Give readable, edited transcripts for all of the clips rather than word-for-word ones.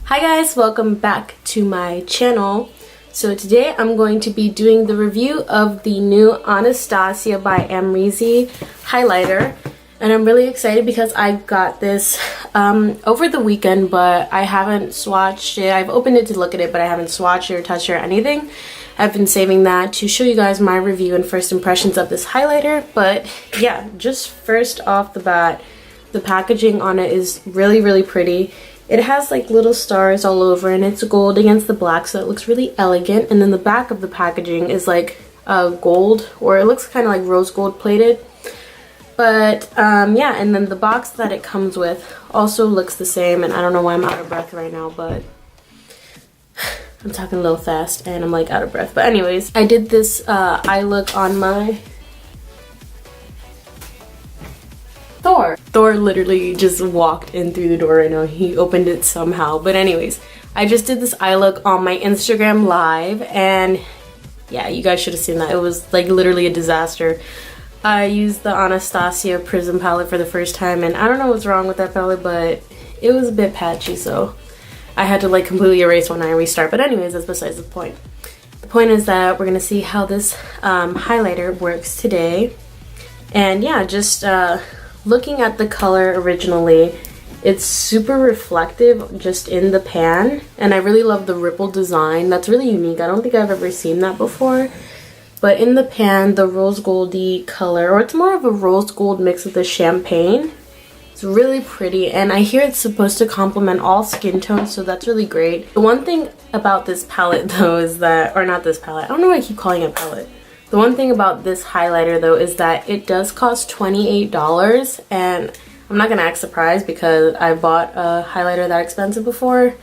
Hi guys, welcome back to my channel. So today I'm going to be doing the review of the new Anastasia by Amrezy highlighter. And I'm really excited because I got this over the weekend, but I haven't swatched it. I've opened it to look at it, but I haven't swatched it or touched it or anything. I've been saving that to show you guys my review and first impressions of this highlighter. But yeah, just first off the bat, the packaging on it is really pretty. It has like little stars all over and it's gold against the black, so it looks really elegant. And then the back of the packaging is like gold, or it looks kind of like rose gold plated. But yeah, and then the box that it comes with also looks the same. And I don't know why I'm out of breath right now, but I'm talking a little fast and I'm like out of breath. But anyways, I did this eye look on my Thor. Thor literally just walked in through the door right now. He opened it somehow. But anyways, I just did this eye look on my Instagram live, and yeah, you guys should have seen that. It was like literally a disaster. I used the Anastasia Prism palette for the first time, and I don't know what's wrong with that palette, but it was a bit patchy, so I had to like completely erase one and restart. But anyways, that's besides the point. The point is that we're gonna see how this highlighter works today. And yeah, just looking at the color originally, it's super reflective just in the pan, and I really love the ripple design. That's really unique. I don't think I've ever seen that before. But in the pan, the rose goldy color, or it's more of a rose gold mixed with a champagne. It's really pretty, and I hear it's supposed to complement all skin tones, so that's really great. The one thing about this palette though is that, or not this palette, I don't know why I keep calling it palette. The one thing about this highlighter though is that it does cost $28, and I'm not gonna act surprised because I bought a highlighter that expensive before,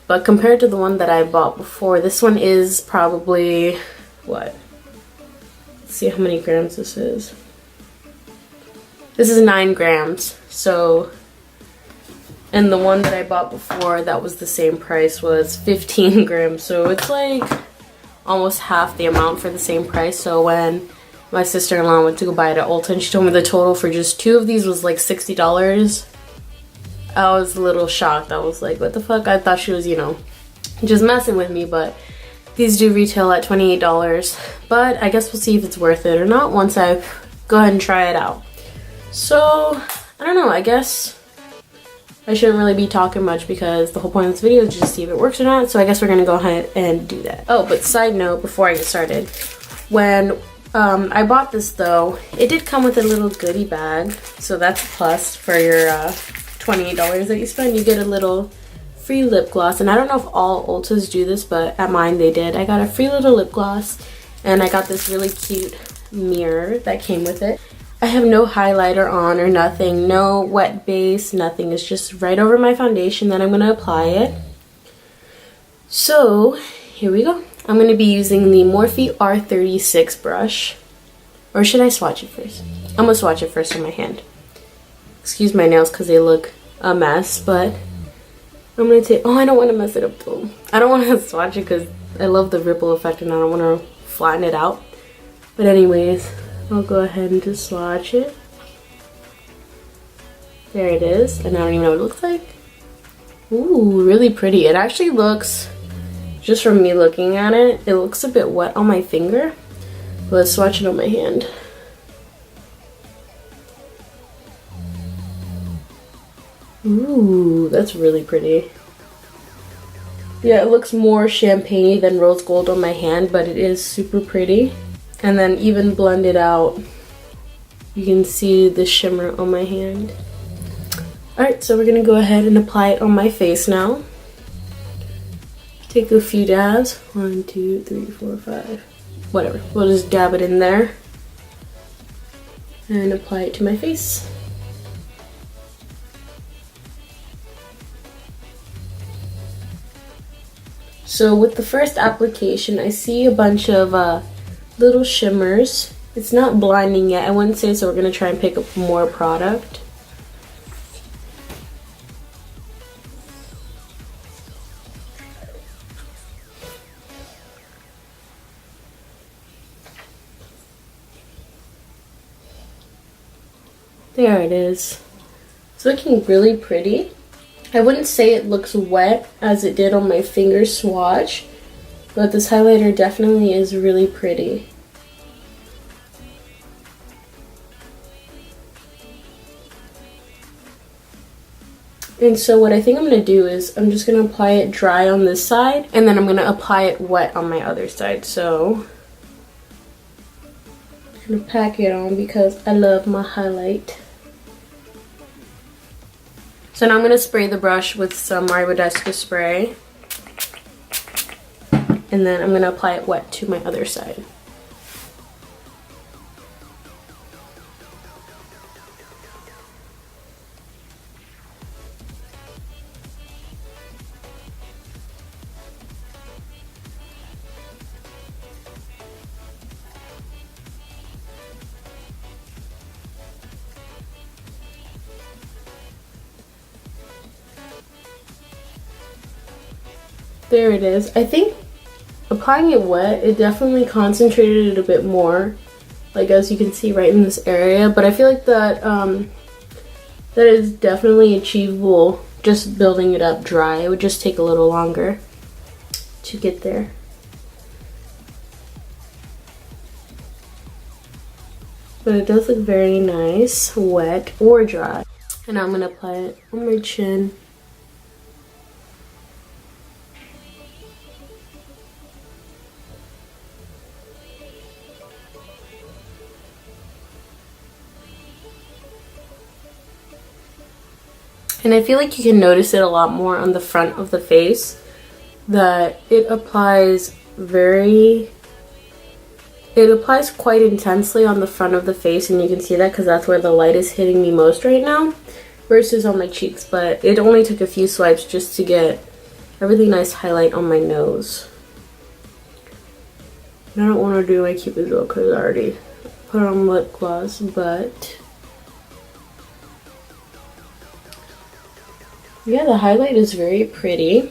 but compared to the one that I bought before, this one is probably, what? Let's see how many grams this is. This is 9 grams, so, and the one that I bought before that was the same price was 15 grams, so it's like almost half the amount for the same price. So when my sister-in-law went to go buy it at Ulta and she told me the total for just 2 of these was like $60, I was a little shocked. I was like, what the fuck? I thought she was, you know, just messing with me, but these do retail at $28. But I guess we'll see if it's worth it or not once I go ahead and try it out. So, I don't know, I guess I shouldn't really be talking much because the whole point of this video is just to see if it works or not. So I guess we're gonna go ahead and do that. Oh, but side note before I get started, when I bought this though, it did come with a little goodie bag. So that's a plus for your $28 that you spend. You get a little free lip gloss. And I don't know if all Ultas do this, but at mine they did. I got a free little lip gloss, and I got this really cute mirror that came with it. I have no highlighter on or nothing, no wet base, nothing. It's just right over my foundation that I'm going to apply it. So here we go. I'm going to be using the Morphe R36 brush. Or should I swatch it first? I'm going to swatch it first on my hand. Excuse my nails because they look a mess, but I'm going to take, oh, I don't want to mess it up though. I don't want to swatch it because I love the ripple effect and I don't want to flatten it out. But anyways, I'll go ahead and just swatch it. There it is, and I don't even know what it looks like. Ooh, really pretty. It actually looks, just from me looking at it, it looks a bit wet on my finger. Let's swatch it on my hand. Ooh, that's really pretty. Yeah, it looks more champagne-y than rose gold on my hand, but it is super pretty. And then even blended out, you can see the shimmer on my hand. Alright, so we're going to go ahead and apply it on my face now. Take a few dabs. 1, 2, 3, 4, 5. Whatever. We'll just dab it in there. And apply it to my face. So with the first application, I see a bunch of little shimmers. It's not blinding yet, I wouldn't say, so we're gonna try and pick up more product. There it is. It's looking really pretty. I wouldn't say it looks wet as it did on my finger swatch, but this highlighter definitely is really pretty. And so what I think I'm going to do is I'm just going to apply it dry on this side, and then I'm going to apply it wet on my other side. So I'm going to pack it on because I love my highlight. So now I'm going to spray the brush with some Iridesca spray. And then I'm going to apply it wet to my other side. There it is. I think applying it wet, it definitely concentrated it a bit more, like as you can see right in this area, but I feel like that that is definitely achievable just building it up dry. It would just take a little longer to get there. But it does look very nice, wet or dry. And I'm gonna apply it on my chin. And I feel like you can notice it a lot more on the front of the face, that it applies quite intensely on the front of the face, and you can see that because that's where the light is hitting me most right now, versus on my cheeks. But it only took a few swipes just to get a really nice highlight on my nose. And I don't want to do my Cupid's bow because I already put on lip gloss, but yeah, the highlight is very pretty.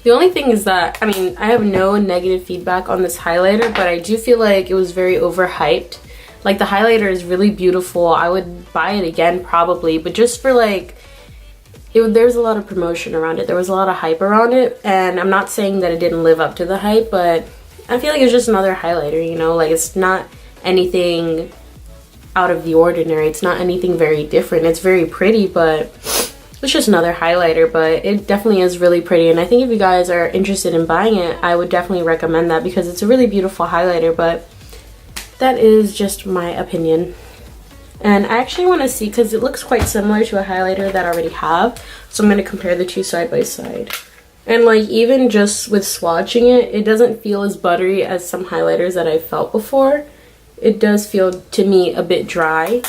The only thing is that, I mean, I have no negative feedback on this highlighter, but I do feel like it was very overhyped. Like, the highlighter is really beautiful. I would buy it again probably, but just for like, there's a lot of promotion around it. There was a lot of hype around it, and I'm not saying that it didn't live up to the hype, but I feel like it's just another highlighter, you know? Like, it's not anything out of the ordinary. It's not anything very different. It's very pretty, but it's just another highlighter, but it definitely is really pretty. And I think if you guys are interested in buying it, I would definitely recommend that because it's a really beautiful highlighter, but that is just my opinion. And I actually want to see, because it looks quite similar to a highlighter that I already have, so I'm going to compare the two side by side. And like, even just with swatching it, it doesn't feel as buttery as some highlighters that I've felt before. It does feel, to me, a bit dry.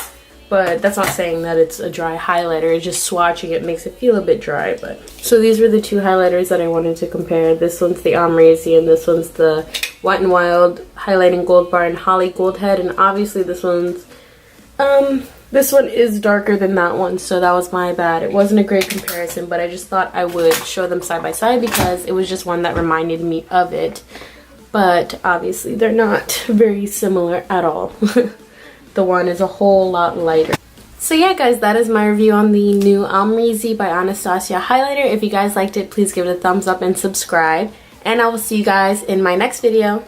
But that's not saying that it's a dry highlighter. It's just swatching it makes it feel a bit dry. But so these were the two highlighters that I wanted to compare. This one's the Amrezy and this one's the Wet n Wild Highlighting Gold Bar and Holly Gold Head. And obviously this one is darker than that one, so that was my bad. It wasn't a great comparison, but I just thought I would show them side by side because it was just one that reminded me of it. But obviously they're not very similar at all. The one is a whole lot lighter. So yeah, guys, that is my review on the new Amrezy by Anastasia highlighter. If you guys liked it, please give it a thumbs up and subscribe. And I will see you guys in my next video.